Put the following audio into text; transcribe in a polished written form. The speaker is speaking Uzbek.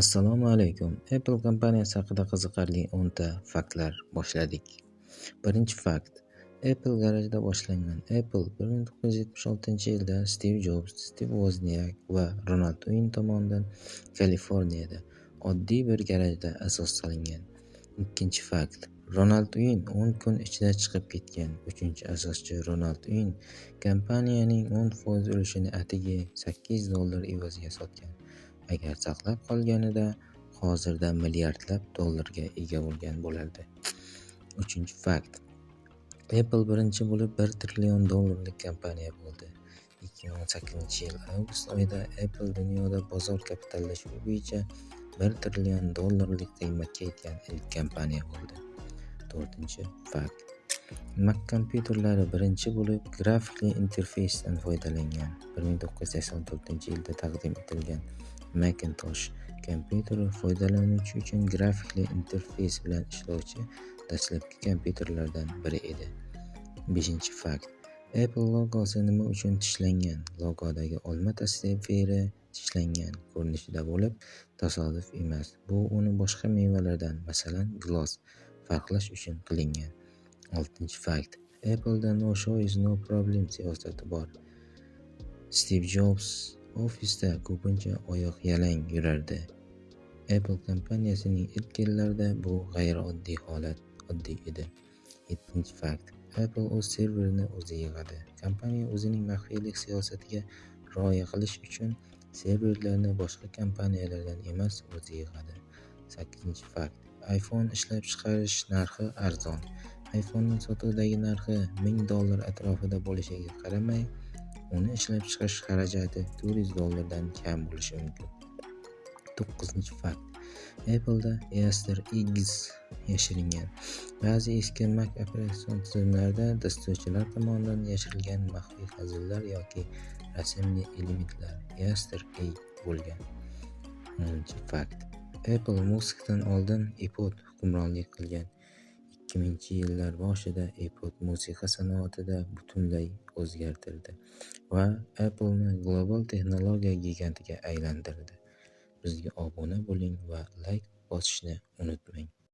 Assalomu alaykum. Apple kompaniyasi haqida qiziqarli 10 ta faktlar boshladik. Birinchi fakt. Apple garajda boshlangan. Apple 1976-yilda Steve Jobs, Steve Wozniak va Ronald Uin tomonidan Kaliforniyada oddiy bir garajda asos solingan. Ikkinchi fakt. Ronald Uin 10 kun ichida chiqib ketgan. Uchinchi asoschi Ronald Uin kompaniyaning 10% ulushini atigi $8 evaziga sotgan. Agar saqlab qolganida hozirda milliardlab dollarga ega bo'lgan bo'lardi. Uchinchi fakt. Apple birinchi bo'lib $1 trillion kompaniya bo'ldi. 2018-yil avgust oyida Apple dunyoda bozor kapitallashuvi bo'yicha $1 trillion qiymatga yetgan ilk kompaniya bo'ldi. To'rtinchi fakt. Mac kompyuterlari birinchi bo'lib grafikli interfeysdan foydalangan. 1984-yilda taqdim etilgan Macintosh kompyuteri foydalanuvchi uchun grafikli interfeys bilan ishlovchi dastlabki kompyuterlardan biri edi. 5-fakt. Apple logosi nima uchun tishlangan? Logodagi olma tasviri tishlangan ko'rinishda bo'lib, tasodif emas. Bu uni boshqa mevalardan, masalan, gilos farqlash uchun qilingan. 6-fakt. Apple'da no show is no problem siyosati bor. Steve Jobs ofisda ko'pincha oyoq yalang yurardi. Apple kompaniyasining ilk yillarida bu g'ayrioddiy holat oddiy edi. 7-fakt. Apple o'z serverini o'zi yig'adi. Kompaniya o'zining maxfiylik siyosatiga rioya qilish uchun serverlarni boshqa kompaniyalardan emas o'zi yig'adi. 8-fakt. iPhone ishlab chiqarish narxi arzon. iPhonening sotuvdagi narxi $1000 atrofida bo'lishiga qaramay, uni ishlab chiqarish xarajati $400 kam bo'lishi mumkin. 9-fakt. Apple'da Easter eggs yashiringan. Ba'zi eski Mac operatsion tizimlarida dasturchilar tomonidan yashirilgan maxfiy hazillar yoki rasmli elementlar Easter egg bo'lgan. 10-fakt. Apple Musicdan oldin iPod hukmronlik qilgan. 2000-yillar boshida iPod musiqa sanoatida butunlay o'zgartirdi va Apple'ni global texnologiya gigantiga aylantirdi. Bizga obuna bo'ling va like bosishni unutmang.